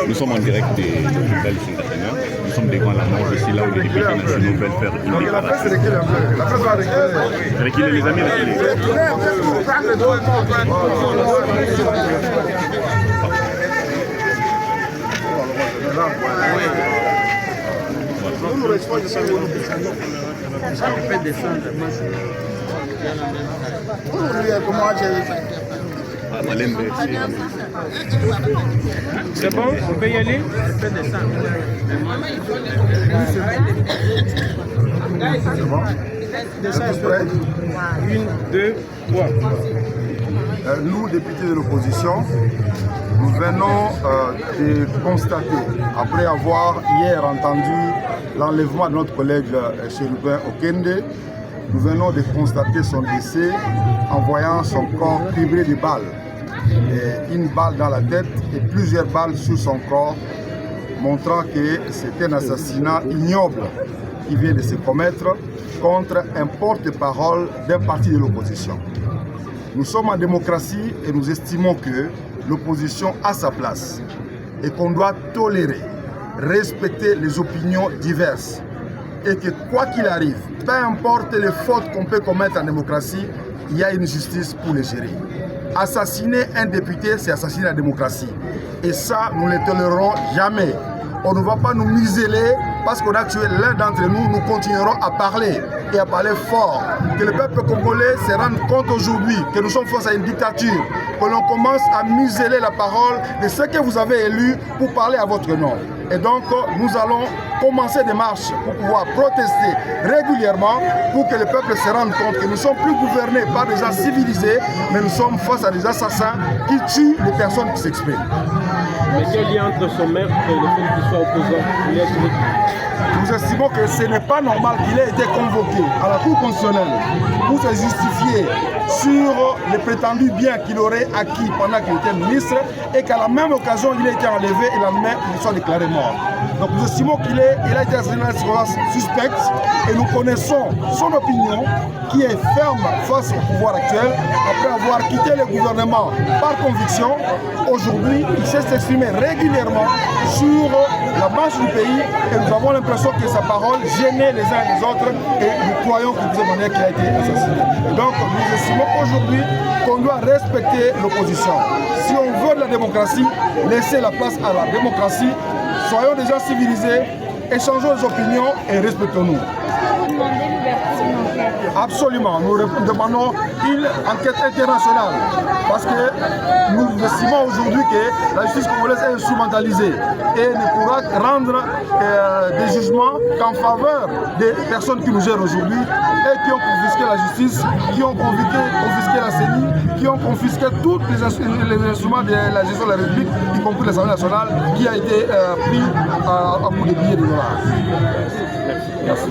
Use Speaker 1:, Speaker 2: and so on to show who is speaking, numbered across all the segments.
Speaker 1: Nous sommes en direct de Belle Singatana. Nous sommes devant la mort ici, là où les députés nationaux veulent faire une déclaration. Reculez les amis, reculez.
Speaker 2: C'est bon, on peut y aller.
Speaker 3: C'est bon.
Speaker 2: Une, deux, trois.
Speaker 3: Nous, députés de l'opposition, nous venons de constater, après avoir hier entendu l'enlèvement de notre collègue Chérubin Okende, nous venons de constater son décès en voyant son corps criblé de balles. Et une balle dans la tête et plusieurs balles sur son corps, montrant que c'est un assassinat ignoble qui vient de se commettre contre un porte-parole d'un parti de l'opposition. Nous sommes en démocratie et nous estimons que l'opposition a sa place et qu'on doit tolérer, respecter les opinions diverses et que quoi qu'il arrive, peu importe les fautes qu'on peut commettre en démocratie, il y a une justice pour les gérer. Assassiner un député, c'est assassiner la démocratie. Et ça, nous ne le tolérerons jamais. On ne va pas nous museler parce qu'on a tué l'un d'entre nous. Nous continuerons à parler et à parler fort. Que le peuple congolais se rende compte aujourd'hui que nous sommes face à une dictature. Que l'on commence à museler la parole de ceux que vous avez élus pour parler à votre nom. Et donc, nous allons commencer des marches pour pouvoir protester régulièrement pour que le peuple se rende compte que nous ne sommes plus gouvernés par des gens civilisés, mais nous sommes face à des assassins qui tuent les personnes qui s'expriment.
Speaker 2: Mais quel lien entre son meurtre et le fait qu'il soit opposant?
Speaker 3: Nous estimons que ce n'est pas normal qu'il ait été convoqué à la Cour constitutionnelle pour se justifier sur les prétendus biens qu'il aurait acquis pendant qu'il était ministre et qu'à la même occasion il a été enlevé et la même il soit déclaré mort. Donc nous estimons qu'il a été assigné à une circonstance suspecte et nous connaissons son opinion qui est ferme face au pouvoir actuel après avoir quitté le gouvernement par conviction. Aujourd'hui, il sait s'exprimer régulièrement sur la marche du pays et nous avons l'impression que sa parole gênait les uns et les autres et nous croyons que de cette manière qu'il a été assassiné. Et donc nous estimons aujourd'hui qu'on doit respecter l'opposition. Si on veut de la démocratie, laissez la place à la démocratie. Soyons des gens civilisés, échangeons les opinions et respectons-nous. Absolument, nous demandons une enquête internationale parce que nous estimons aujourd'hui que la justice congolaise est instrumentalisée et ne pourra rendre des jugements qu'en faveur des personnes qui nous gèrent aujourd'hui et qui ont confisqué la justice, qui ont confisqué la CENI, qui ont confisqué tous les instruments de la gestion de la République, y compris l'Assemblée nationale, qui a été pris à bout de billets de dollars. Merci.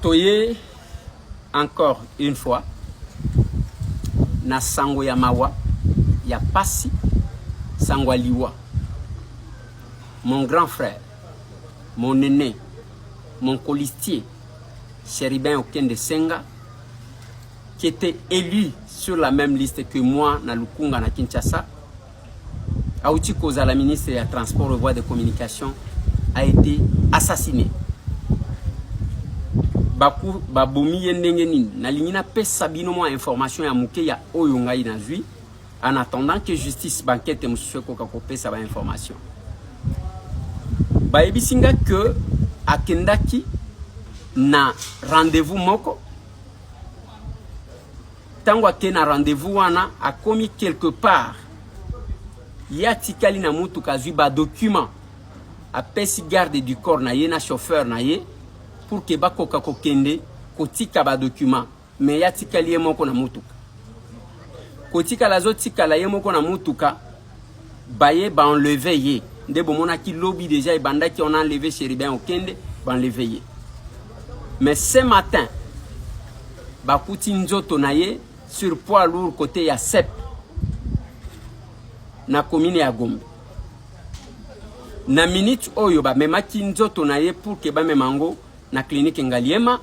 Speaker 4: Toye encore une fois na sango ya mawa ya pasi sango liwa. Mon grand frère, mon aîné, mon colistier Chérubin Okende Senga, qui était élu sur la même liste que moi na Lukunga na Kinshasa, Aouti Koza, la ministre des Transports et Voies de Communication, a été assassiné. Baku babomi yendengenin na lingina pesa binomo information ya muke ya oyonga inazui en attendant que justice banquette mususu ko pesa ba information. Ba ebisinga que akendaki na rendez-vous moko tango akena rendez-vous wana akomi quelque part ya tikali na mutu kazui ba document apesi garde du corps na ye na chauffeur na ye pour que bakoka kokende kotika ba document mais ya tikali ye moko na mutuka kotika la zo tikala ye moko na mutuka baye ba enlever ye nde bomona ki lobby déjà et banda qui on a enlevé Chérubin Okende ba enlever ye mais ce matin bakuti nzoto na ye sur poids lourd côté ya CEP na commune ya Gombe na minute oyo ba memaki nzoto na ye pour que ba memango na clinique Ngaliema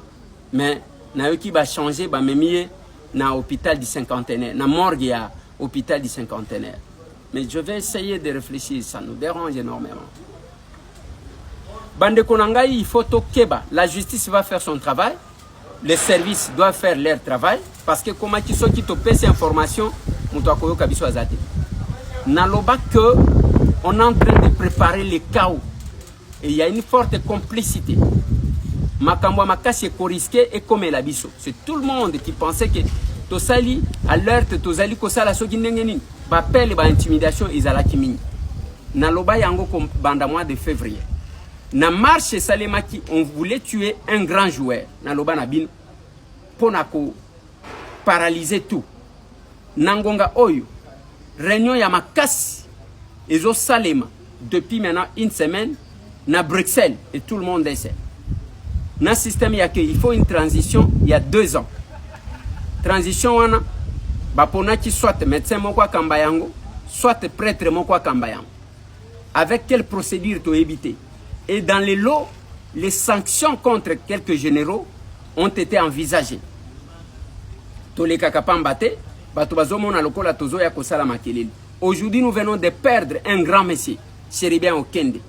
Speaker 4: mais na yo ki ba changer ba memie na hôpital du cinquantenaire na morgue ya hôpital du cinquantenaire mais je vais essayer de réfléchir, ça nous dérange énormément. Bande Konangai, il faut tokeba, la justice va faire son travail, les services doivent faire leur travail parce que comment qui sont qui te paient ces informations, mutako kabiso azate. Naloba que on est en train de préparer le chaos et il y a une forte complicité. Makambo makasi ko risqué et comme la biso. C'est tout le monde qui pensait que tosali alerte tozali ko sala soki ndenge nini ba pele ba intimidation izalaki mingi. Naloba yango ko banda mois de février. Na marche salemaki on voulait tuer un grand joueur. Naloba na bin ponako paralyser tout. Nangonga oyo réunion ya makasi ezo salema depuis maintenant une semaine na Bruxelles et tout le monde sait. Dans le système, il faut une transition il y a 2 ans. Transition, il soit médecin, soit prêtre, avec quelle procédure tu éviter. Et dans les lots, les sanctions contre quelques généraux ont été envisagées. Aujourd'hui, nous venons de perdre un grand monsieur, Chérubin Okende.